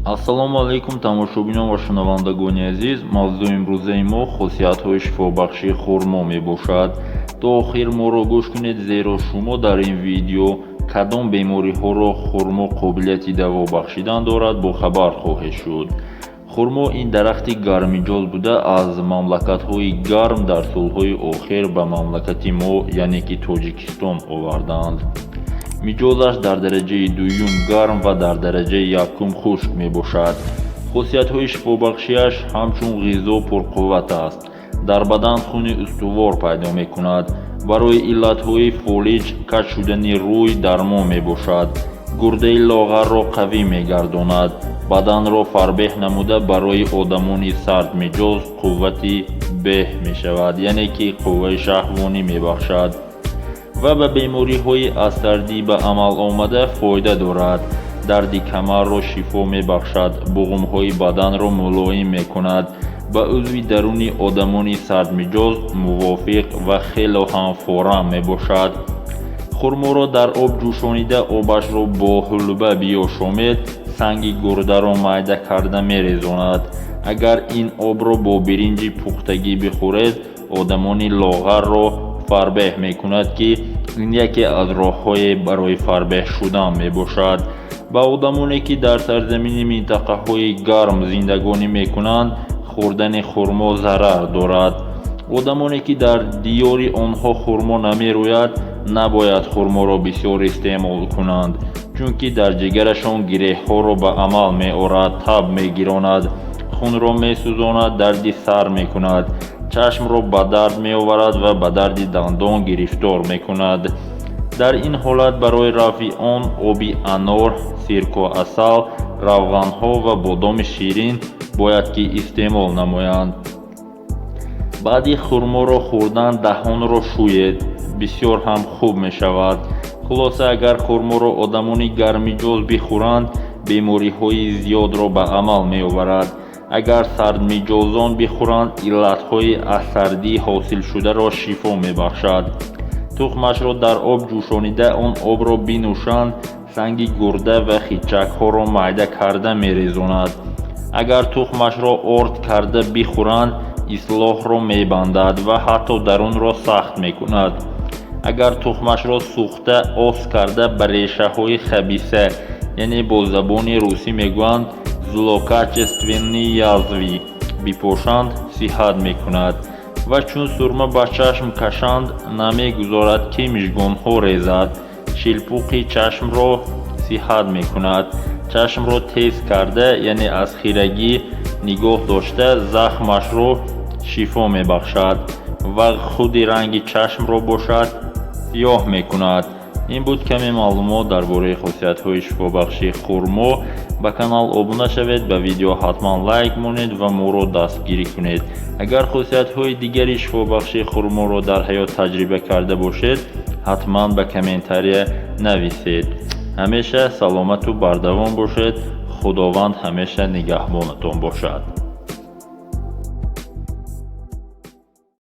ассалому алайкум тамошобинон ва шунавандагони азиз. мавзӯи имрӯзаи мо хусусиятҳои шифобахшии хурмо мебошад. то охир моро гӯш кунед, зеро шумо дар ин видео кадом бемориҳоро хурмо қобилияти даво бахшидан дорад бохабар хоҳед шуд. хурмо ин дарахти гармиҷоз буда аз мамлакатҳои гарм дар солҳои охир ба мамлакати мо яъне ки тоҷикистон оварданд. миҷозаш дар дараҷаи дуюм гарм ва дар дараҷаи якум хушк мебошад. хусусиятҳои шифобахшиаш ҳамчун ғизо пурқувват аст. дар бадан хуни устувор пайдо мекунад. барои иллатҳои фолиҷ каҷ шудани рӯй дармон мебошад. гурдаи лоғарро қавӣ мегардонад. баданро фарбеҳ намуда барои одамони сардмиҷоз қуввати беҳ мешавад, яъне ки қувваи шаҳвонӣ мебахшад ва ба бемориҳои аз сардӣ ба амал омада фоида дорад. дарди камарро шифо мебахшад. буғумҳои баданро мулоим мекунад. ба узви даруни одамони сардмиҷоз мувофиқ ва хело ҳам форам мебошад. хурморо дар об ҷӯшонида обашро бо ҳулба биёшомед, санги гурдаро майда карда мерезонад. агар ин обро бо биринҷи пухтагӣ бихӯред, одамони лоғарро фарбеҳ мекунад ки ин яке аз роҳҳое барои фарбеҳ шудан мебошад. ба одамоне ки дар сарзамини минтақаҳои гарм зиндагонӣ мекунанд, хӯрдани хурмо зарар дорад. одамоне ки дар диёри онҳо хурмо намерӯяд, набояд хурморо бисёр истеъмол кунанд, чунки дар ҷигарашон гиреҳҳоро ба амал меорад, таб мегиронад, хунро месӯзонад, дарди сар мекунад, чашмро ба дард меоварад ва ба дарди дандон гирифтор мекунад. дар ин ҳолат барои рафъи он оби анор, сирку асал, равғанҳо ва бодоми ширин бояд ки истеъмол намоянд. баъди хурморо хӯрдан даҳонро шӯед, бисёр ҳам хуб мешавад. хулоса агар хурморо одамони гармиҷоз бихӯранд, бемориҳои зиёдро ба амал меоварад. агар сардмиҷозон бихӯранд, иллатҳои аз сардӣ ҳосилшударо шифо мебахшад. тухмашро дар об ҷӯшонида он обро бинӯшанд, санги гурда ва хичакҳоро майда карда мерезонад. агар тухмашро орд карда бихӯранд, ислоҳро мебандад ва ҳатто дарунро сахт мекунад. агар тухмашро сӯхта оз карда ба решаҳои хабиса, яъне бо забони русӣ мегӯянд злокачественные язвы, бипошанд, сиҳат мекунад ва чун сурма ба чашм кашанд, намегузорад ки мижгонҳо резад. шилпуқи чашмро сиҳат мекунад. чашмро тез карда, яъне аз хирагӣ нигоҳ дошта, захмашро шифо мебахшад ва худи ранги чашмро бошад сиёҳ мекунад. ин буд каме маълумот дар бораи хусусиятҳои шифобахшии хурмо. ба канал обуна шавед, ба видео ҳатман лайк монед ва моро дастгирӣ кунед. агар хусусиятҳои дигари шифобахшии хурморо дар ҳаёт таҷриба карда бошед, ҳатман ба комментария нависед. ҳамеша саломату бардавом бошед. худованд ҳамеша нигаҳбонатон бошад.